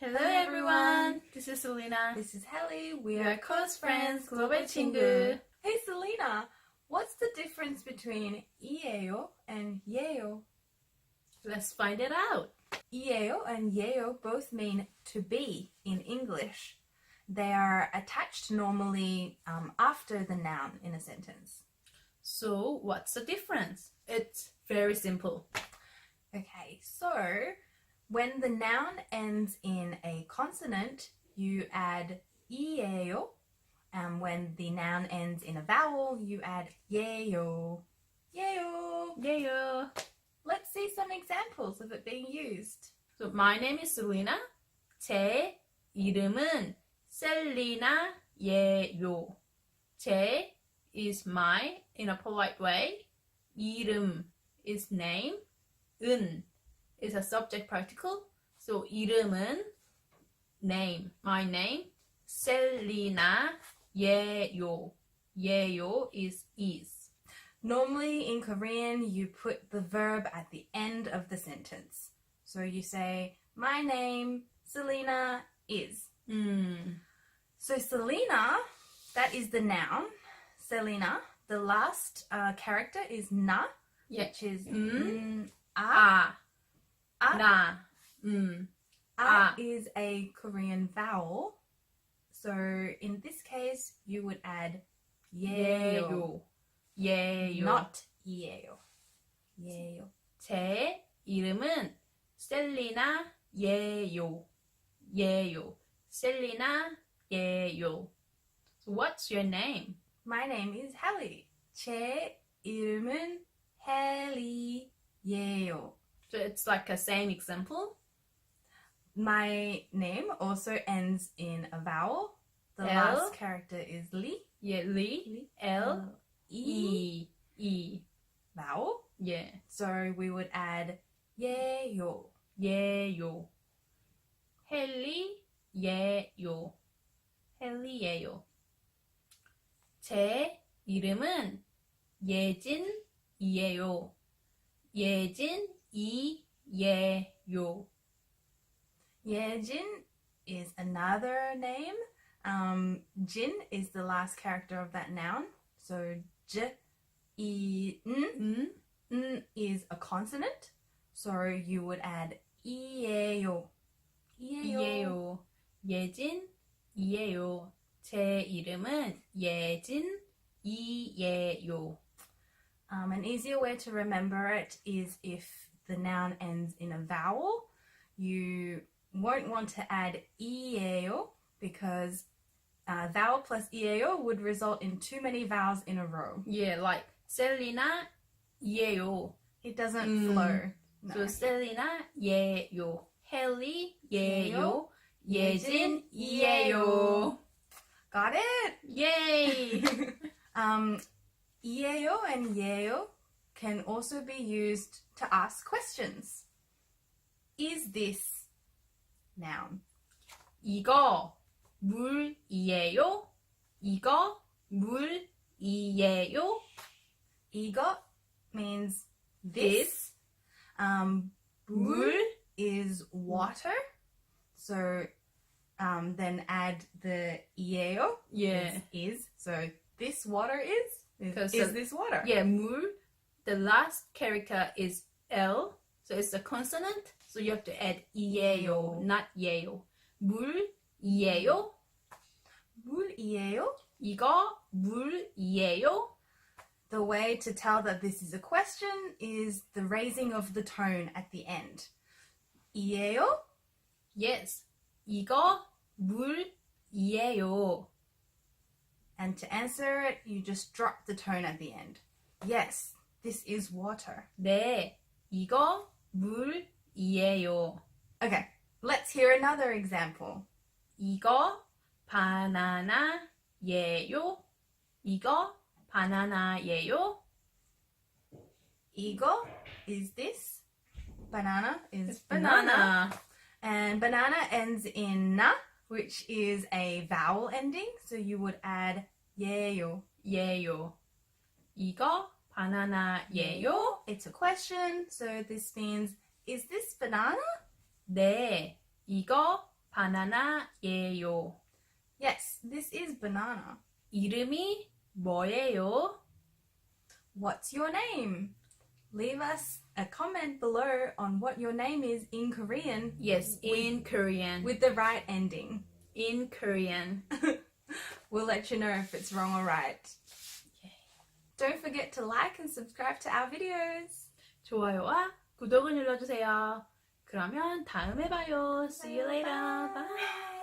Hello everyone, this is Selena. This is Hallie. We are close friends, global 친구. Hey Selena, what's the difference between 이에요 and 예요? Let's find it out. 이에요 and 예요 both mean to be in English. They are attached normally after the noun in a sentence. So what's the difference? It's very simple. Okay, so when the noun ends in a consonant, you add 이에요. And when the noun ends in a vowel, you add 예요. 예요. Yeah. Let's see some examples of it being used. So my name is Selena. 제 이름은 셀리나예요. 제 is my in a polite way. 이름 is name. 은 is a subject particle. So 이름은 name, my name. 셀리나예요. 예요 is. Normally in Korean, you put the verb at the end of the sentence. So you say, my name, Selena, is. So Selena, that is the noun. Selena, the last character is na, which is 아, 나, A is a Korean vowel. So in this case, you would add 예요. 예요. Not 이에요. 예요. 제 이름은 셀리나예요. 예요. 셀리나예요. So what's your name? My name is Hallie. 제 이름은 헨리예요. So it's like a same example. My name also ends in a vowel. The L. last character is li. Yeah, Lee. L. E. Vowel. Yeah. So we would add 예요. 예요. 헨리예요. 헨리예요. 제 이름은 예진이에요. 예진이에요. 예진 is another name. Jin is the last character of that noun. So j, i, n is a consonant. So you would add 이에요. 이에요. 예진이에요. 제 이름은 예진이에요. An easier way to remember it is if the noun ends in a vowel, you won't want to add 이에요 because vowel plus 이에요 would result in too many vowels in a row. Yeah, like 셀리나예요. It doesn't flow. No. So 셀리나예요. 헨리예요. 예진이에요. Got it? Yay! 이에요 and 예요 can also be used to ask questions. Is this noun? 이거 물이에요? 이거 물이에요? 이거 means this. 물 is water. So then add the 이에요. Yeah. Is. So this water is this water? Yeah, 물. The last character is L. So it's a consonant. So you have to add 이에요, not 예요. 물이에요? 물이에요? 이거 물이에요? The way to tell that this is a question is the raising of the tone at the end. 이에요? Yes. 이거 물이에요. And to answer it, you just drop the tone at the end. Yes, this is water. 네. 이거 물이에요. Okay, let's hear another example. 이거 바나나예요? 이거 바나나예요? 이거 is this. Banana is It's banana. And banana ends in na, which is a vowel ending. So you would add 예요. 예요. 이거 바나나예요? It's a question. So this means, is this banana? 네. 이거 바나나예요. Yes, this is banana. 이름이 뭐예요? What's your name? Leave us a comment below on what your name is in Korean. Yes, in Korean. With the right ending. In Korean. We'll let you know if it's wrong or right. Don't forget to like and subscribe to our videos. 좋아요와 구독을 눌러주세요. 그러면 다음에 봐요. See you later. Bye.